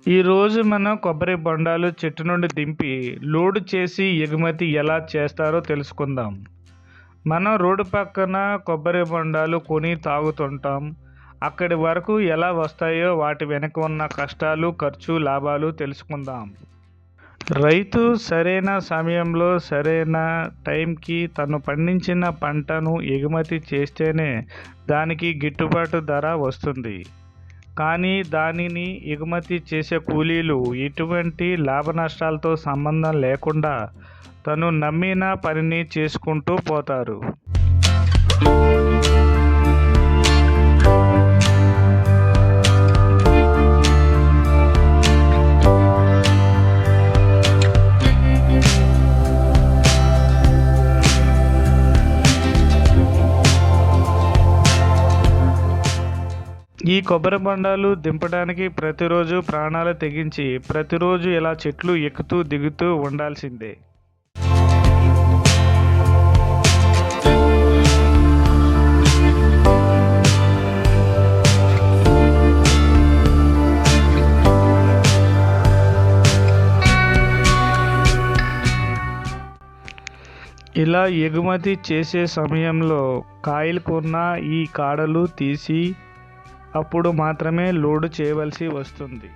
ఈరోజు మనం కొబ్బరి బొండాలు చెట్టు నుండి దింపి లోడు చేసి ఎగుమతి ఎలా చేస్తారో తెలుసుకుందాం. మనం రోడ్డు పక్కన కొబ్బరి బొండాలు కొని తాగుతుంటాం. అక్కడి వరకు ఎలా వస్తాయో వాటి వెనక ఉన్న కష్టాలు, ఖర్చు, లాభాలు తెలుసుకుందాం. రైతు సరైన సమయంలో సరైన టైంకి తను పండించిన పంటను ఎగుమతి చేస్తేనే దానికి గిట్టుబాటు ధర వస్తుంది. కానీ దానిని ఎగుమతి చేసే కూలీలు ఎటువంటి లాభనష్టాలతో సంబంధం లేకుండా తను నమ్మిన పనిని చేసుకుంటూ పోతారు. ఈ కొబ్బరి బొండాలు దింపడానికి ప్రతిరోజు ప్రాణాలు తెగించి ప్రతిరోజు ఇలా చెట్లు ఎక్కుతూ దిగుతూ ఉండాల్సిందే. ఇలా ఎగుమతి చేసే సమయంలో కాయలకున్న ఈ కాడలు తీసి అప్పుడు మాత్రమే లోడు చేయవలసి వస్తుంది.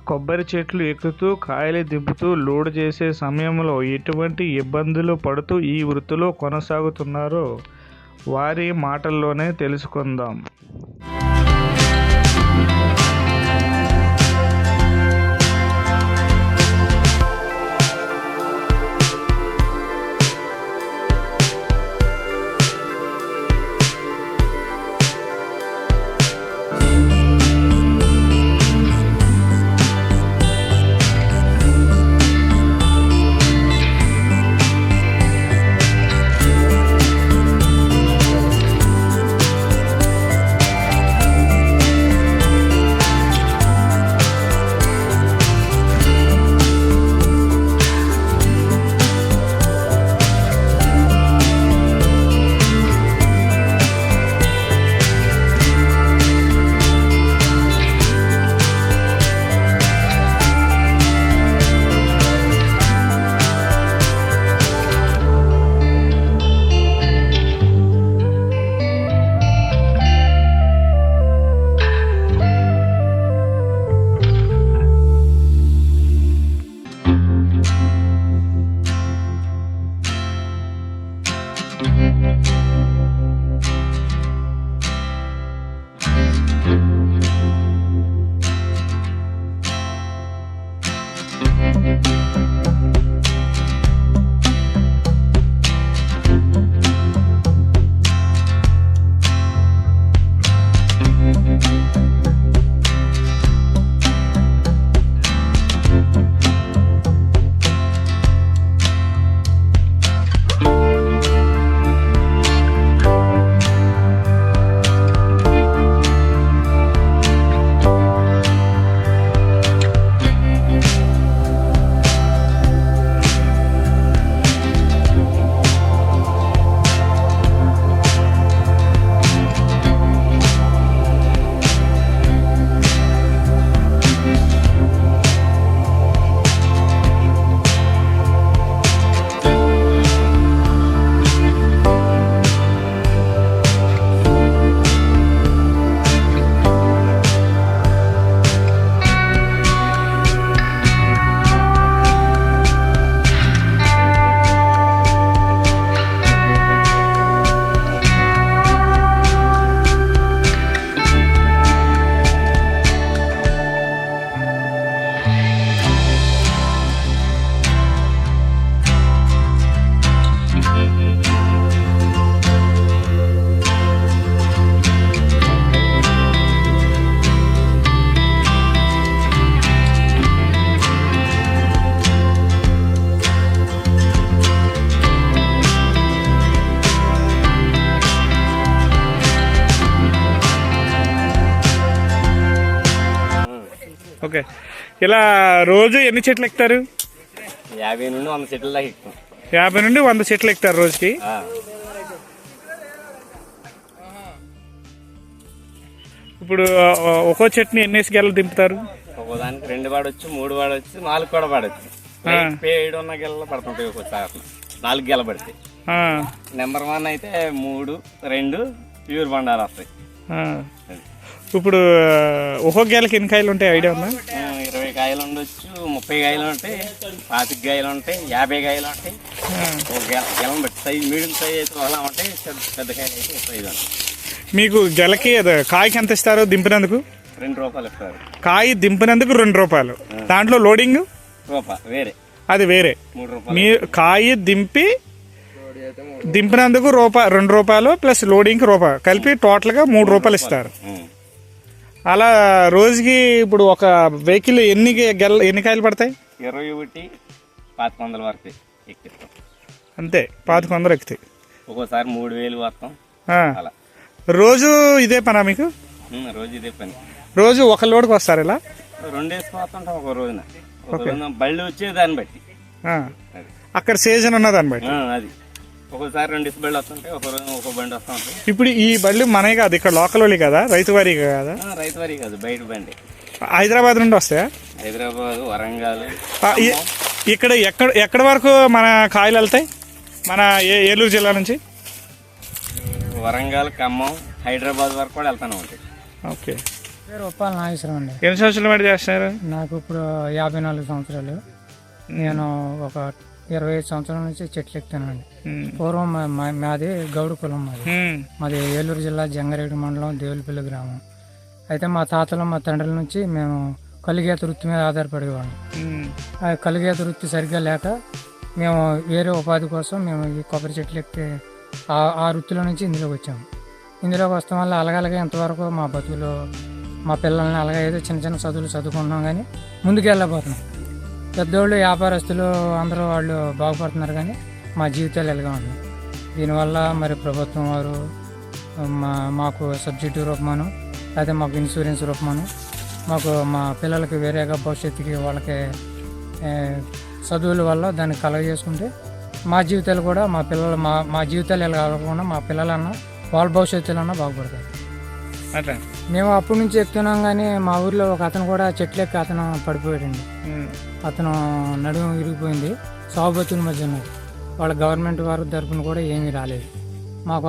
కొబ్బరి చెట్లు ఎక్కుతూ కాయలు దింపుతూ లోడు చేసే సమయంలో ఎటువంటి ఇబ్బందులు పడుతూ ఈ వృత్తిలో కొనసాగుతున్నారో వారి మాటల్లోనే తెలుసుకుందాం. ఓకే. ఇలా రోజు ఎన్ని చెట్లు ఎక్కుతారు? 50 నుండి 100 చెట్ల దాకా ఎక్కుతాం. 50 నుండి 100 చెట్లు ఎక్కుతారు రోజుకి. ఇప్పుడు ఒక్కో చెట్టుని ఎన్నేసి గెలలు దింపుతారు? ఒక్కోదానికి 2 పడవచ్చు, 3 పడవచ్చు, 4 కూడా పడవచ్చు. పేడు ఉన్న గెలలో పడుతుంటాయి ఒక్కోసారి 4 గెల పడితే. నెంబర్ 1 అయితే 3, 2 ప్యూర్ బండాలు వస్తాయి. ఇప్పుడు ఒక్కో గెలకి ఎన్ని కాయలు ఉంటాయి ఐడియా ఉందా? 20 కాయలు ఉండొచ్చు, 30 కాయలు ఉంటాయి, 25 కాయలు ఉంటాయి, 50 కాయలు ఉంటాయి. ఒక గెలను బట్టి సైజ్ మీడియం సైజ్ అయితే అలా ఉంటాయి, పెద్ద కాయలు అయితే సైజ్ ఉంటాయి. మీకు గెలకి కాయకి ఎంత ఇస్తారు దింపినందుకు? 2 రూపాయలు ఇస్తారు. కాయ దింపినందుకు 2 రూపాయలు. దాంట్లో లోడింగ్ వేరే, అది వేరే. 3 రూపాయలు. మీ కాయ దింపినందుకు 2 రూపాయలు ప్లస్ లోడింగ్కి రూపాయలు కలిపి టోటల్గా 3 రూపాయలు ఇస్తారు. అలా రోజుకి ఇప్పుడు ఒక వెహికల్ ఎన్ని కాయలు పడతాయి? 21, 1100 వరకు ఎక్కిస్తాం. అంతే, 1100 ఎక్కుతాయి. ఒక్కోసారి 3000 వస్తాం. అలా రోజు ఇదే పనా మీకు? రోజు ఇదే పని. రోజు ఒక లోడ్కి వస్తారు ఇలా? 2 వేసుకుపోతుంటాం ఒక రోజున. బళ్ళు వచ్చే దాన్ని బట్టి, అక్కడ సీజన్ ఉన్న దాన్ని బట్టి. అది ఒక్కోసారి 2 బళ్ళు వస్తుంటాయి, ఒక రోజు ఒక బండి వస్తూ ఉంటాయి. ఇప్పుడు ఈ బళ్ళు మనమే కాదు, ఇక్కడ లోకల్ వాళ్ళు కదా, రైతు వారి కదా? రైతు వారి కాదు, బయట బండి. హైదరాబాద్ నుండి వస్తాయా? హైదరాబాద్, వరంగల్. ఇక్కడ ఎక్కడ వరకు మన కాయలు వెళ్తాయి మన ఏలూరు జిల్లా నుంచి? వరంగల్, ఖమ్మం, హైదరాబాద్ వరకు కూడా వెళ్తానే ఉంటాయి. ఓకే. రూపాయలు నాగేశ్వరం అండి. ఎన్ని సంవత్సరాలు బట్టి చేస్తున్నారు? నాకు ఇప్పుడు 54 సంవత్సరాలు. నేను ఒక 25 సంవత్సరాల నుంచి చెట్లు ఎక్కుతానండి. పూర్వం మాది గౌడు కులం. మాది ఏలూరు జిల్లా జంగారెడ్డి మండలం దేవులపల్లి గ్రామం. అయితే మా తాతలు మా తండ్రుల నుంచి మేము కలిగేత వృత్తి మీద ఆధారపడేవాళ్ళం. ఆ కలిగేత వృత్తి సరిగ్గా లేక మేము వేరే ఉపాధి కోసం మేము ఈ కొబ్బరి చెట్లు ఎక్కితే ఆ వృత్తిలో నుంచి ఇందులోకి వచ్చాము. ఇందులోకి వస్తాం వల్ల అలాగలాగే ఎంతవరకు మా బతుకులు, మా పిల్లల్ని అలాగే ఏదో చిన్న చిన్న చదువులు చదువుకుంటున్నాం, కానీ ముందుకు వెళ్ళబోతున్నాం. పెద్దోళ్ళు, వ్యాపారస్తులు అందరూ వాళ్ళు బాగుపడుతున్నారు, కానీ మా జీవితాలు ఎలాగా ఉన్నాయి. దీనివల్ల మరి ప్రభుత్వం వారు మాకు సబ్సిడీ రూపమాను, లేదా మాకు ఇన్సూరెన్స్ రూపమాను, మాకు మా పిల్లలకి వేరేగా భవిష్యత్తుకి వాళ్ళకి చదువుల వల్ల దాన్ని కలగజేసుకుంటే మా జీవితాలు కూడా మా జీవితాలు ఎలా కాకుండా మా పిల్లలన్నా వాళ్ళ భవిష్యత్తులన్నా బాగుపడతారు. అట్లా మేము అప్పటి నుంచి ఎక్కుతున్నాం, కానీ మా ఊర్లో ఒక అతను కూడా చెట్లు ఎక్కి అతను పడిపోయాడండి. అతను నడుము విరిగిపోయింది, సాగుబతుల మధ్య ఉన్నది. వాళ్ళ గవర్నమెంట్ వారి తరఫున కూడా ఏమీ రాలేదు. మాకు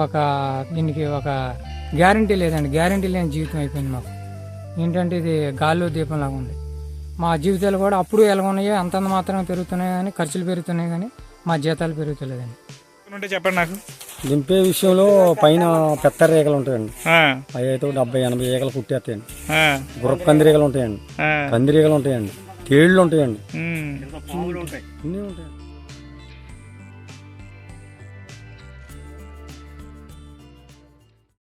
దీనికి ఒక గ్యారంటీ లేదండి. గ్యారంటీ లేని జీవితం అయిపోయింది మాకు. ఏంటంటే ఇది గాల్లో దీపం లాగా ఉంది. మా జీవితాలు కూడా అప్పుడు ఎలా ఉన్నాయో అంతంత మాత్రమే పెరుగుతున్నాయి, కానీ ఖర్చులు పెరుగుతున్నాయి, కానీ మా జీతాలు పెరుగుతలేదండి. చెప్పండి నాకు. దింపే విషయంలో పైన పెద్ద రేఖలు ఉంటాయండి. అవి అయితే 70-80 ఏకలు కుట్టేస్తాయండి. గుర్రపు కందిరీగలు ఉంటాయండి, కందిరీగలు ఉంటాయండి, తేళ్లు ఉంటాయండి, ఇన్ని ఉంటాయి.